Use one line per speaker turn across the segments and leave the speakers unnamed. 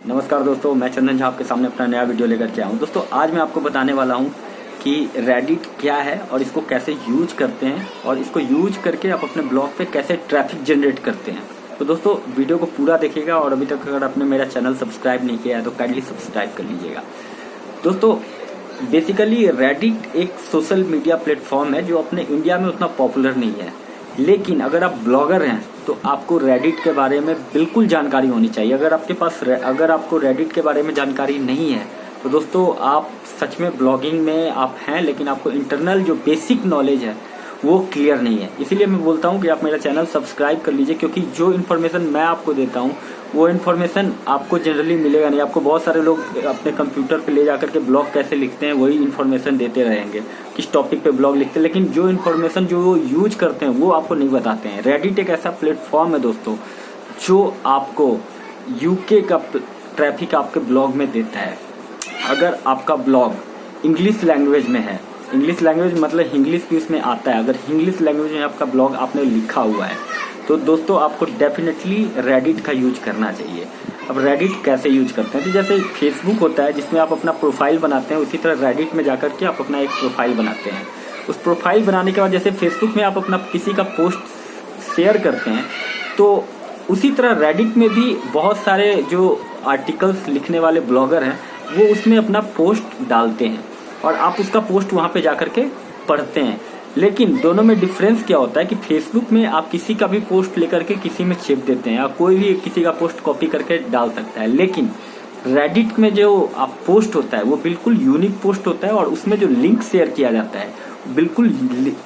नमस्कार दोस्तों, मैं चंदन झा आपके सामने अपना नया वीडियो लेकर के आया हूँ। दोस्तों आज मैं आपको बताने वाला हूँ कि रेडिट क्या है और इसको कैसे यूज करते हैं और इसको यूज करके आप अपने ब्लॉग पे कैसे ट्रैफिक जनरेट करते हैं। तो दोस्तों वीडियो को पूरा देखिएगा और अभी तक अगर आपने मेरा चैनल सब्सक्राइब नहीं किया है तो काइंडली सब्सक्राइब कर लीजिएगा। दोस्तों बेसिकली रेडिट एक सोशल मीडिया प्लेटफॉर्म है जो अपने इंडिया में उतना पॉपुलर नहीं है, लेकिन अगर आप ब्लॉगर हैं तो आपको रेडिट के बारे में बिल्कुल जानकारी होनी चाहिए। अगर आपको रेडिट के बारे में जानकारी नहीं है तो दोस्तों आप सच में ब्लॉगिंग में आप हैं, लेकिन आपको इंटरनल जो बेसिक नॉलेज है वो क्लियर नहीं है। इसीलिए मैं बोलता हूँ कि आप मेरा चैनल सब्सक्राइब कर लीजिए, क्योंकि जो इन्फॉर्मेशन मैं आपको देता हूँ वो इन्फॉर्मेशन आपको जनरली मिलेगा नहीं। आपको बहुत सारे लोग अपने कंप्यूटर पे ले जाकर के ब्लॉग कैसे लिखते हैं वही इन्फॉर्मेशन देते रहेंगे, किस टॉपिक पे ब्लॉग लिखते हैं, लेकिन जो इन्फॉर्मेशन जो वो यूज करते हैं वो आपको नहीं बताते हैं। रेडिट एक ऐसा प्लेटफॉर्म है दोस्तों जो आपको यूके का ट्रैफिक आपके ब्लॉग में देता है। अगर आपका ब्लॉग इंग्लिश लैंग्वेज में है, इंग्लिश लैंग्वेज मतलब इंग्लिश भी उसमें आता है, अगर इंग्लिश लैंग्वेज में आपका ब्लॉग आपने लिखा हुआ है तो दोस्तों आपको डेफिनेटली रेडिट का यूज करना चाहिए। अब रेडिट कैसे यूज करते हैं, तो जैसे फेसबुक होता है जिसमें आप अपना प्रोफाइल बनाते हैं, उसी तरह रेडिट में जाकर के आप अपना एक प्रोफाइल बनाते हैं। उस प्रोफाइल बनाने के बाद जैसे फेसबुक में आप अपना किसी का पोस्ट शेयर करते हैं, तो उसी तरह रेडिट में भी बहुत सारे जो आर्टिकल्स लिखने वाले ब्लॉगर हैं वो उसमें अपना पोस्ट डालते हैं और आप उसका पोस्ट वहाँ पे जाकर के पढ़ते हैं। लेकिन दोनों में डिफरेंस क्या होता है कि फेसबुक में आप किसी का भी पोस्ट लेकर के किसी में छेप देते हैं या कोई भी किसी का पोस्ट कॉपी करके डाल सकता है, लेकिन रेडिट में जो आप पोस्ट होता है वो बिल्कुल यूनिक पोस्ट होता है और उसमें जो लिंक शेयर किया जाता है बिल्कुल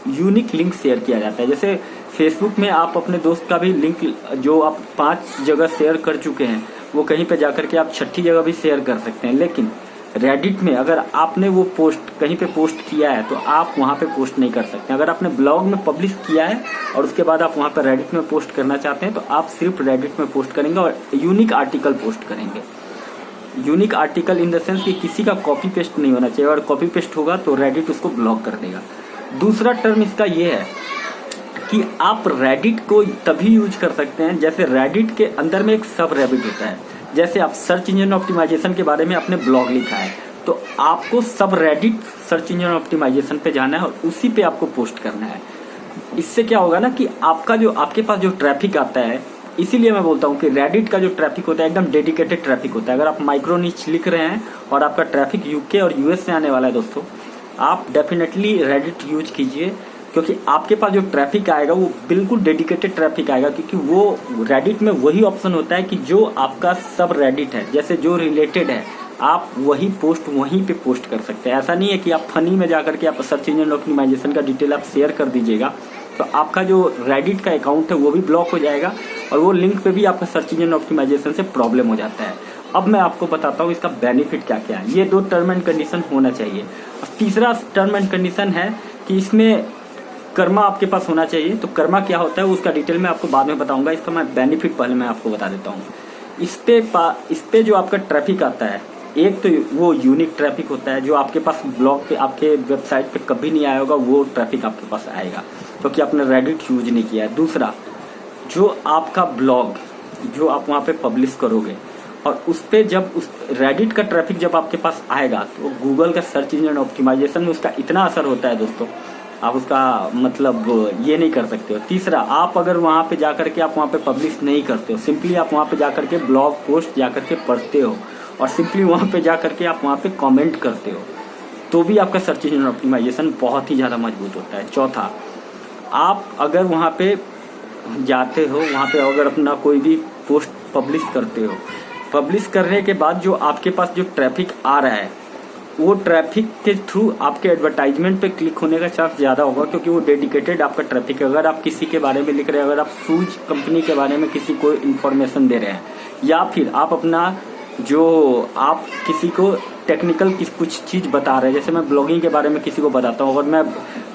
यूनिक लिंक शेयर किया जाता है। जैसे फेसबुक में आप अपने दोस्त का भी लिंक जो आप 5 जगह शेयर कर चुके हैं वो कहीं पे जाकर के आप 6ठी जगह भी शेयर कर सकते हैं, लेकिन रेडिट में अगर आपने वो पोस्ट कहीं पे पोस्ट किया है तो आप वहाँ पे पोस्ट नहीं कर सकते। अगर आपने ब्लॉग में पब्लिश किया है और उसके बाद आप वहाँ पर रेडिट में पोस्ट करना चाहते हैं तो आप सिर्फ रेडिट में पोस्ट करेंगे और यूनिक आर्टिकल पोस्ट करेंगे। Unique article in the sense कि किसी का कॉपी पेस्ट नहीं होना चाहिए, और कॉपी पेस्ट होगा तो रेडिट उसको ब्लॉक कर देगा। दूसरा टर्म इसका ये है कि आप रेडिट को तभी यूज कर सकते हैं जैसे रेडिट के अंदर में एक सब रेडिट होता है। जैसे आप सर्च इंजन ऑप्टिमाइजेशन के बारे में आपने ब्लॉग लिखा है तो आपको सब रेडिट सर्च इंजन ऑप्टिमाइजेशन पे जाना है और उसी पे आपको पोस्ट करना है। इससे क्या होगा ना कि आपके पास जो ट्रैफिक आता है, इसीलिए मैं बोलता हूँ कि रेडिट का जो ट्रैफिक होता है एकदम डेडिकेटेड ट्रैफिक होता है। अगर आप माइक्रो नीच लिख रहे हैं और आपका ट्रैफिक यूके और यूएस से आने वाला है दोस्तों, आप डेफिनेटली रेडिट यूज कीजिए, क्योंकि आपके पास जो ट्रैफिक आएगा वो बिल्कुल डेडिकेटेड ट्रैफिक आएगा, क्योंकि वो रेडिट में वही ऑप्शन होता है कि जो आपका सब रेडिट है, जैसे जो रिलेटेड है आप वही पोस्ट वहीं पे पोस्ट कर सकते हैं। ऐसा नहीं है कि आप फनी में जाकर के आप सर्च इंजन ऑप्टिमाइजेशन का डिटेल आप शेयर कर दीजिएगा तो आपका जो रेडिट का अकाउंट है वो भी ब्लॉक हो जाएगा और वो लिंक पे भी आपका सर्च इंजन ऑप्टिमाइजेशन से प्रॉब्लम हो जाता है। अब मैं आपको बताता हूँ इसका बेनिफिट क्या क्या है। ये 2 टर्म एंड कंडीशन होना चाहिए। और तीसरा टर्म एंड कंडीशन है कि इसमें कर्मा आपके पास होना चाहिए। तो कर्मा क्या होता है उसका डिटेल में आपको बाद में बताऊंगा, इसका मैं बेनिफिट पहले मैं आपको बता देता हूँ। इस पे जो आपका ट्रैफिक आता है, एक तो वो यूनिक ट्रैफिक होता है जो आपके पास ब्लॉग पे आपके वेबसाइट पे कभी नहीं आया होगा, वो ट्रैफिक आपके पास आएगा क्योंकि आपने रेडिट यूज नहीं किया है। दूसरा, जो आपका ब्लॉग जो आप वहाँ पे पब्लिश करोगे और उस पे जब उस रेडिट का ट्रैफिक जब आपके पास आएगा तो गूगल का सर्च इंजन ऑप्टिमाइजेशन में उसका इतना असर होता है दोस्तों, आप उसका मतलब ये नहीं कर सकते हो। तीसरा, आप अगर वहाँ पे जाकर के आप वहाँ पे पब्लिश नहीं करते हो, सिंपली आप वहाँ पे जाकर के ब्लॉग पोस्ट जाकर के पढ़ते हो और सिंपली वहाँ पे जाकर के आप वहाँ पे कमेंट करते हो, तो भी आपका सर्च इंजन ऑप्टिमाइजेशन बहुत ही ज़्यादा मजबूत होता है। चौथा, आप अगर वहाँ पे जाते हो, वहाँ पे अगर अपना कोई भी पोस्ट पब्लिश करते हो, पब्लिश करने के बाद जो आपके पास जो ट्रैफिक आ रहा है वो ट्रैफिक के थ्रू आपके एडवर्टाइजमेंट पे क्लिक होने का चांस ज़्यादा होगा, क्योंकि वो डेडिकेटेड आपका ट्रैफिक है। अगर आप किसी के बारे में लिख रहे हैं, अगर आप शूज कंपनी के बारे में किसी को इन्फॉर्मेशन दे रहे हैं, या फिर आप अपना जो आप किसी को टेक्निकल कुछ चीज़ बता रहे हैं, जैसे मैं ब्लॉगिंग के बारे में किसी को बताता हूँ, अगर मैं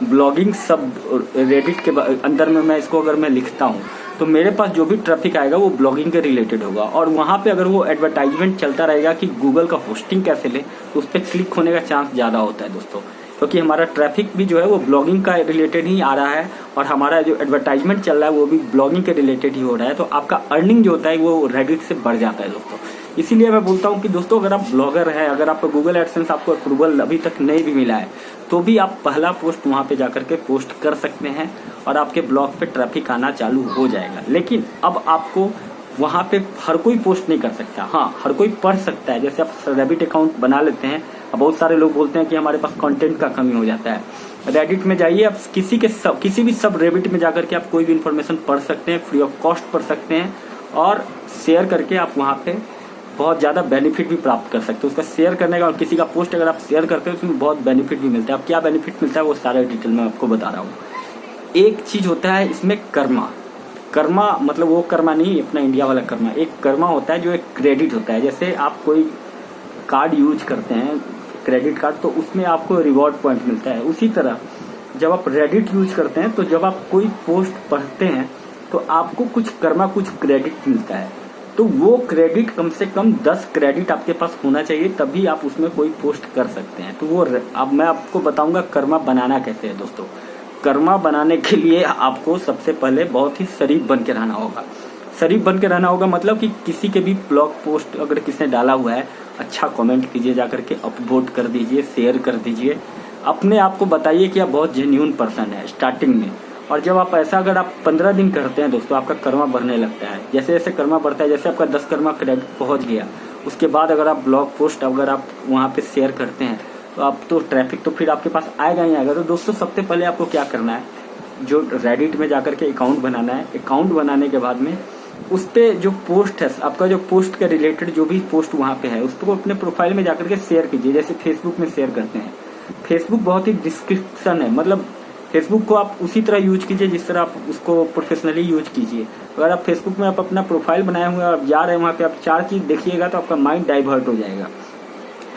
ब्लॉगिंग सब रेडिट के अंदर में मैं इसको अगर मैं लिखता हूँ तो मेरे पास जो भी ट्रैफिक आएगा वो ब्लॉगिंग के रिलेटेड होगा। और वहाँ पे अगर वो एडवर्टाइजमेंट चलता रहेगा कि गूगल का होस्टिंग कैसे ले, तो उस पर क्लिक होने का चांस ज़्यादा होता है दोस्तों। क्योंकि हमारा ट्रैफिक भी जो है वो ब्लॉगिंग का रिलेटेड ही आ रहा है और हमारा जो एडवर्टाइजमेंट चल रहा है वो भी ब्लॉगिंग के रिलेटेड ही हो रहा है। तो आपका अर्निंग जो होता है वो रेडिट से बढ़ जाता है दोस्तों। इसीलिए मैं बोलता हूँ कि दोस्तों अगर आप ब्लॉगर हैं, अगर आपको गूगल एडसेंस आपको अप्रूवल अभी तक नहीं भी मिला है तो भी आप पहला पोस्ट वहाँ पे जाकर के पोस्ट कर सकते हैं और आपके ब्लॉग पे ट्रैफिक आना चालू हो जाएगा। लेकिन अब आपको वहाँ पे हर कोई पोस्ट नहीं कर सकता, हाँ हर कोई पढ़ सकता है। जैसे आप रेडिट अकाउंट बना लेते हैं, बहुत सारे लोग बोलते हैं कि हमारे पास कंटेंट का कमी हो जाता है। रेडिट में जाइए, आप किसी भी सब रेडिट में जाकर के आप कोई भी इन्फॉर्मेशन पढ़ सकते हैं, फ्री ऑफ कॉस्ट पढ़ सकते हैं और शेयर करके आप वहाँ पे बहुत ज़्यादा बेनिफिट भी प्राप्त कर सकते हो। उसका शेयर करने का और किसी का पोस्ट अगर आप शेयर करते हो उसमें बहुत बेनिफिट भी मिलता है। अब क्या बेनिफिट मिलता है वो सारे डिटेल में आपको बता रहा हूँ। एक चीज़ होता है इसमें कर्मा मतलब वो कर्मा नहीं अपना इंडिया वाला कर्मा, एक कर्मा होता है जो एक क्रेडिट होता है। जैसे आप कोई कार्ड यूज करते हैं क्रेडिट कार्ड, तो उसमें आपको रिवॉर्ड पॉइंट मिलता है। उसी तरह जब आप रेडिट यूज करते हैं तो जब आप कोई पोस्ट पढ़ते हैं तो आपको कुछ कर्मा, कुछ क्रेडिट मिलता है। तो वो क्रेडिट कम से कम 10 क्रेडिट आपके पास होना चाहिए, तभी आप उसमें कोई पोस्ट कर सकते हैं। तो वो अब मैं आपको बताऊंगा कर्मा बनाना कैसे है दोस्तों। कर्मा बनाने के लिए आपको सबसे पहले बहुत ही शरीफ बन के रहना होगा। शरीफ बन के रहना होगा मतलब कि किसी के भी ब्लॉग पोस्ट अगर किसने डाला हुआ है, अच्छा कमेंट कीजिए, जाकर के अपवोट कर दीजिए, शेयर कर दीजिए। अपने आप को बताइए कि आप बहुत जेन्युइन पर्सन है स्टार्टिंग में। और जब आप ऐसा अगर आप 15 दिन करते हैं दोस्तों, आपका कर्मा बढ़ने लगता है। जैसे जैसे कर्मा बढ़ता है, जैसे आपका 10 कर्मा क्रेडिट पहुंच गया, उसके बाद अगर आप ब्लॉग पोस्ट अगर आप वहाँ पे शेयर करते हैं तो आप तो ट्रैफिक तो फिर आपके पास आएगा ही आएगा। तो दोस्तों सबसे पहले आपको क्या करना है, जो रेडिट में जाकर के अकाउंट बनाना है। अकाउंट बनाने के बाद में उस पर जो पोस्ट है, आपका जो पोस्ट के रिलेटेड जो भी पोस्ट वहाँ पे है उसको अपने प्रोफाइल में जाकर के शेयर कीजिए। जैसे फेसबुक में शेयर करते हैं, फेसबुक बहुत ही डिस्क्रिप्शन है, मतलब फेसबुक को आप उसी तरह यूज कीजिए जिस तरह आप उसको प्रोफेशनली यूज कीजिए। अगर आप फेसबुक में आप अपना प्रोफाइल बनाए हुए हैं, आप जा रहे हैं वहाँ पे, आप 4 चीज देखिएगा तो आपका माइंड डाइवर्ट हो जाएगा।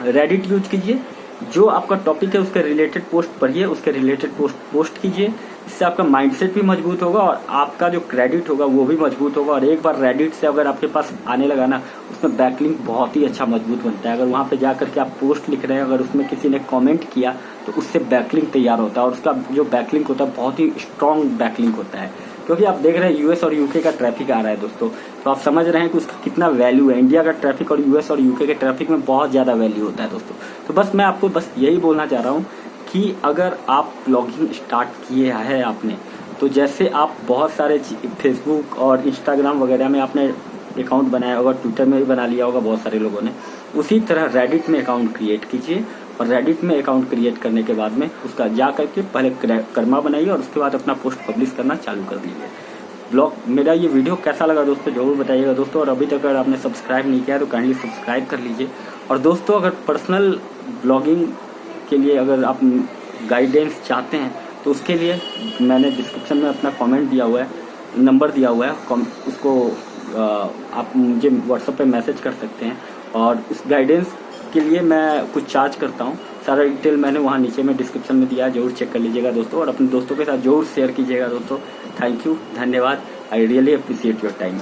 रेडिट यूज कीजिए, जो आपका टॉपिक है उसके रिलेटेड पोस्ट पढ़िए, उसके रिलेटेड पोस्ट कीजिए। इससे आपका माइंडसेट भी मजबूत होगा और आपका जो क्रेडिट होगा वो भी मजबूत होगा। और एक बार रेडिट से अगर आपके पास आने लगा ना, उसमें बैकलिंक बहुत ही अच्छा मजबूत बनता है। अगर वहाँ पे जाकर के आप पोस्ट लिख रहे हैं, अगर उसमें किसी ने कमेंट किया तो उससे बैकलिंक तैयार होता है और उसका जो बैकलिंक होता है बहुत ही स्ट्रॉन्ग बैकलिंक होता है। क्योंकि आप देख रहे हैं यूएस और यूके का ट्रैफिक आ रहा है दोस्तों, तो आप समझ रहे हैं कि उसका कितना वैल्यू है। इंडिया का ट्रैफिक और यूएस और यूके के ट्रैफिक में बहुत ज़्यादा वैल्यू होता है दोस्तों। तो बस मैं आपको बस यही बोलना चाह रहा हूँ कि अगर आप ब्लॉगिंग स्टार्ट किए है आपने, तो जैसे आप बहुत सारे फेसबुक और इंस्टाग्राम वगैरह में आपने अकाउंट बनाया होगा, ट्विटर में भी बना लिया होगा बहुत सारे लोगों ने, उसी तरह रेडिट में अकाउंट क्रिएट कीजिए। और रेडिट में अकाउंट क्रिएट करने के बाद में उसका जा करके पहले कर्मा बनाइए और उसके बाद अपना पोस्ट पब्लिश करना चालू कर दीजिए। ब्लॉग मेरा ये वीडियो कैसा लगा दोस्तों जरूर बताइएगा दोस्तों। और अभी तक अगर आपने सब्सक्राइब नहीं किया है तो काइंडली सब्सक्राइब कर लीजिए। और दोस्तों अगर पर्सनल ब्लॉगिंग के लिए अगर आप गाइडेंस चाहते हैं तो उसके लिए मैंने डिस्क्रिप्शन में अपना कमेंट दिया हुआ है, नंबर दिया हुआ है, उसको आप मुझे व्हाट्सएप पे मैसेज कर सकते हैं। और उस गाइडेंस के लिए मैं कुछ चार्ज करता हूँ, सारा डिटेल मैंने वहाँ नीचे में डिस्क्रिप्शन में दिया है, जरूर चेक कर लीजिएगा दोस्तों। और अपने दोस्तों के साथ जरूर शेयर कीजिएगा दोस्तों। थैंक यू, धन्यवाद। I really appreciate your time.